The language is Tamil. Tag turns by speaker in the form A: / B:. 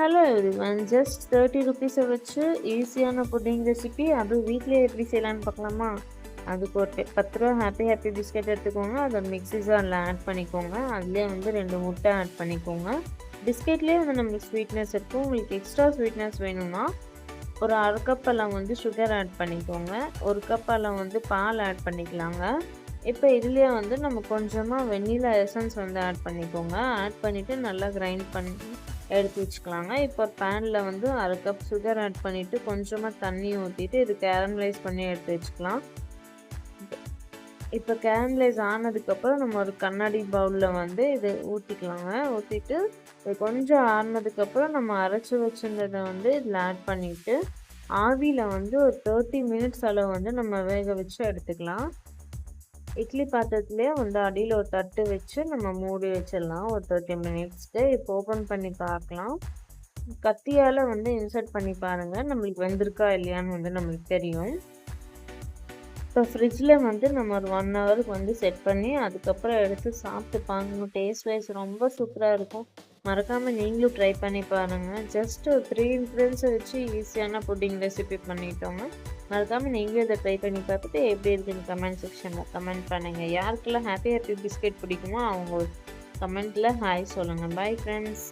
A: அதனால ஜஸ்ட் 30 ருபீஸை வச்சு ஈஸியான புட்டிங் ரெசிபி, அதுவும் வீட்லேயே எப்படி செய்யலான்னு பார்க்கலாமா? அதுக்கு ஒரு 10 ரூபா ஹாப்பி பிஸ்கட் எடுத்துக்கோங்க. அதை மிக்ஸி ஜாரில் ஆட் பண்ணிக்கோங்க. அதுலேயே வந்து 2 முட்டை ஆட் பண்ணிக்கோங்க. பிஸ்கெட்லேயே வந்து நம்மளுக்கு ஸ்வீட்னஸ் இருக்கும். உங்களுக்கு எக்ஸ்ட்ரா ஸ்வீட்னஸ் வேணும்னா ஒரு 1/2 கப் அளவு வந்து சுகர் ஆட் பண்ணிக்கோங்க. 1 கப் அளவு வந்து பால் ஆட் பண்ணிக்கலாங்க. இப்போ இதுலேயே வந்து நம்ம கொஞ்சமாக வெண்ணிலா எசன்ஸ் வந்து ஆட் பண்ணிக்கோங்க. ஆட் பண்ணிவிட்டு நல்லா கிரைண்ட் பண்ணி எடுத்து வச்சுக்கலாங்க. இப்போ ஒரு பேனில் வந்து 1/2 கப் சுகர் ஆட் பண்ணிவிட்டு கொஞ்சமாக தண்ணி ஊற்றிட்டு இது கேரமலைஸ் பண்ணி எடுத்து வச்சுக்கலாம். இப்போ கேரமலைஸ் ஆனதுக்கப்புறம் நம்ம ஒரு கண்ணாடி பவுலில் வந்து இது ஊற்றிக்கலாங்க. ஊற்றிட்டு இது கொஞ்சம் ஆறுனதுக்கப்புறம் நம்ம அரைச்சி வச்சுருந்ததை வந்து இதில் ஆட் பண்ணிவிட்டு ஆவியில் வந்து ஒரு 30 மினிட்ஸ் அளவு வந்து நம்ம வேக வச்சு எடுத்துக்கலாம். இட்லி பாத்திரத்துலேயே வந்து அடியில் ஒரு தட்டு வச்சு நம்ம மூடி வச்சிடலாம் ஒரு 30 மினிட்ஸ்க்கு. இப்போ ஓப்பன் பண்ணி பார்க்கலாம். கத்தியால் வந்து இன்சர்ட் பண்ணி பாருங்கள், நம்மளுக்கு வெந்திருக்கா இல்லையான்னு வந்து நம்மளுக்கு தெரியும். இப்போ ஃப்ரிட்ஜில் வந்து நம்ம ஒரு 1 ஹவருக்கு வந்து செட் பண்ணி அதுக்கப்புறம் எடுத்து சாப்பிட்டு பாருங்க. டேஸ்ட் வைஸ் ரொம்ப சூப்பராக இருக்கும். மறக்காமல் நீங்களும் ட்ரை பண்ணி பாருங்கள். ஜஸ்ட் ஒரு 3 இன்க்ரீடியன்ஸை வச்சு ஈஸியான புட்டிங் ரெசிபி பண்ணிட்டோங்க. மறக்காமல் நீங்களும் இதை ட்ரை பண்ணி பார்த்துட்டு எப்படி இருக்குன்னு கமெண்ட் செக்ஷனில் கமெண்ட் பண்ணுங்கள். யாருக்கெல்லாம் ஹாப்பி பிஸ்கெட் பிடிக்குமோ அவங்க கமெண்ட்டில் ஹாய் சொல்லுங்கள். Bye friends.